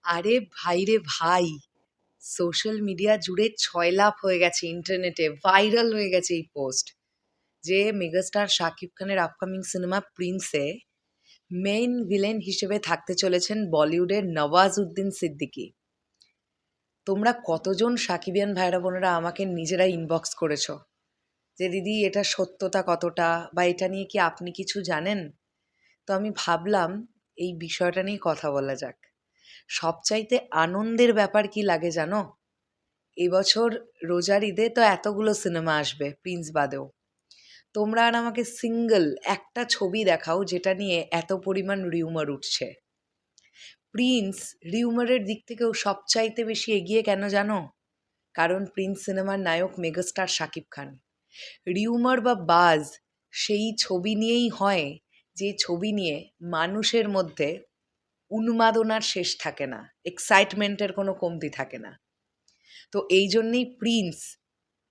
আরে ভাই রে ভাই, সোশ্যাল মিডিয়া জুড়ে ছয়লাপ হয়ে গেছে, ইন্টারনেটে ভাইরাল হয়ে গেছে এই পোস্ট যে মেগাস্টার শাকিব খানের আপকামিং সিনেমা প্রিন্সে মেইন ভিলেন হিসেবে থাকতে চলেছেন বলিউডের নওয়াজউদ্দিন সিদ্দিকী। তোমরা কতজন সাকিবিয়ান ভাইরা বোনেরা আমাকে নিজেরা ইনবক্স করেছো যে দিদি এটা সত্যতা কতটা, বা এটা নিয়ে কি আপনি কিছু জানেন? তো আমি ভাবলাম এই বিষয়টা নিয়ে কথা বলা যাক। সবচাইতে আনন্দের ব্যাপার কি লাগে জানো? এবছর রোজার ঈদে তো এতগুলো সিনেমা আসবে প্রিন্স বাদেও। তোমরা আর আমাকে সিঙ্গল একটা ছবি দেখাও যেটা নিয়ে এত পরিমাণ রিউমার উঠছে। প্রিন্স রিউমারের দিক থেকেও সবচাইতে বেশি এগিয়ে কেন জানো? কারণ প্রিন্স সিনেমার নায়ক মেগাস্টার শাকিব খান। রিউমার বা বাজ সেই ছবি নিয়েই হয় যে ছবি নিয়ে মানুষের মধ্যে উন্মাদনার শেষ থাকে না, এক্সাইটমেন্টের কোনো কমতি থাকে না। তো এই জন্যেই প্রিন্স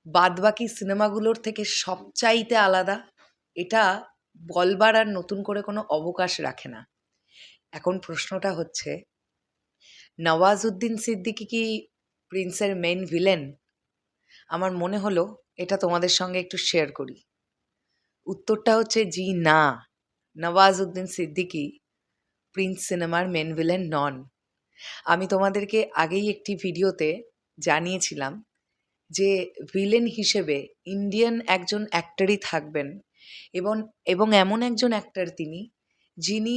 বাদবাকি সিনেমাগুলোর থেকে সবচাইতে আলাদা। এটা বলবার আর নতুন করে কোনো অবকাশ রাখে না। এখন প্রশ্নটা হচ্ছে, নওয়াজউদ্দিন সিদ্দিকী কি প্রিন্সের মেইন ভিলেন? আমার মনে হলো এটা তোমাদের সঙ্গে একটু শেয়ার করি। উত্তরটা হচ্ছে জি না, নওয়াজউদ্দিন সিদ্দিকী প্রিন্স সিনেমার মেন ভিলেন নন। আমি তোমাদেরকে আগেই একটি ভিডিওতে জানিয়েছিলাম যে ভিলেন হিসেবে ইন্ডিয়ান একজন অ্যাক্টরই থাকবেন, এবং এবং এমন একজন অ্যাক্টর তিনি যিনি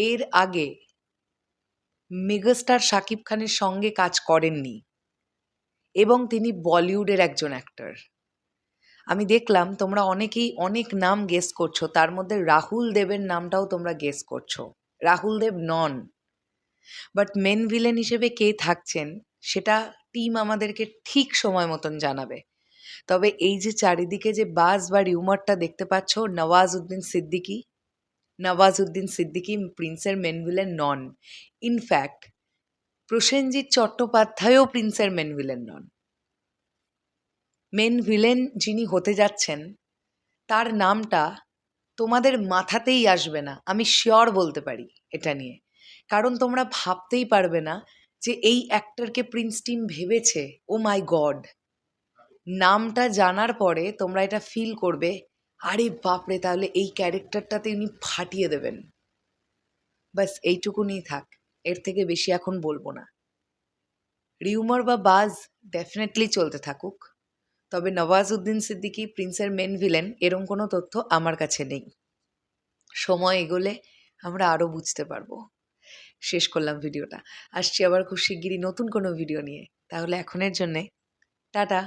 এর আগে মেগাস্টার শাকিব খানের সঙ্গে কাজ করেননি, এবং তিনি বলিউডের একজন অ্যাক্টর। আমি দেখলাম তোমরা অনেকেই অনেক নাম গেস করছো, তার মধ্যে রাহুল দেবের নামটাও তোমরা গেস করছো। রাহুল দেব নন। বাট মেন ভিলেন হিসেবে কে থাকছেন সেটা টিম আমাদেরকে ঠিক সময় মতন জানাবে। তবে এই যে চারিদিকে যে বাজ বা রিউমারটা দেখতে পাচ্ছ, নওয়াজউদ্দিন সিদ্দিকী প্রিন্সের মেন ভিলেন নন। ইনফ্যাক্ট প্রসেনজিৎ চট্টোপাধ্যায়ও প্রিন্সের মেন ভিলেন নন। মেন ভিলেন যিনি হতে যাচ্ছেন তার নামটা তোমাদের মাথাতেই আসবে না, আমি শিওর বলতে পারি এটা নিয়ে। কারণ তোমরা ভাবতেই পারবে না যে এই অ্যাক্টরকে প্রিন্স টিম ভেবেছে। ও মাই গড! নামটা জানার পরে তোমরা এটা ফিল করবে, আরে বাপরে, তাহলে এই ক্যারেক্টারটাতে উনি ফাটিয়ে দেবেন। বাস এইটুকুনি থাক, এর থেকে বেশি এখন বলবো না। রিউমার বা বাজ ডেফিনেটলি চলতে থাকুক, তবে নওয়াজউদ্দিন সিদ্দিকী প্রিন্সের মেন ভিলেন এরম কোনো তথ্য আমার কাছে নেই। সময় এগোলে আমরা আরও বুঝতে পারবো। শেষ করলাম ভিডিওটা। আসছি আবার খুব শিগগিরই নতুন কোনো ভিডিও নিয়ে। তাহলে এখনের জন্যে টাটা।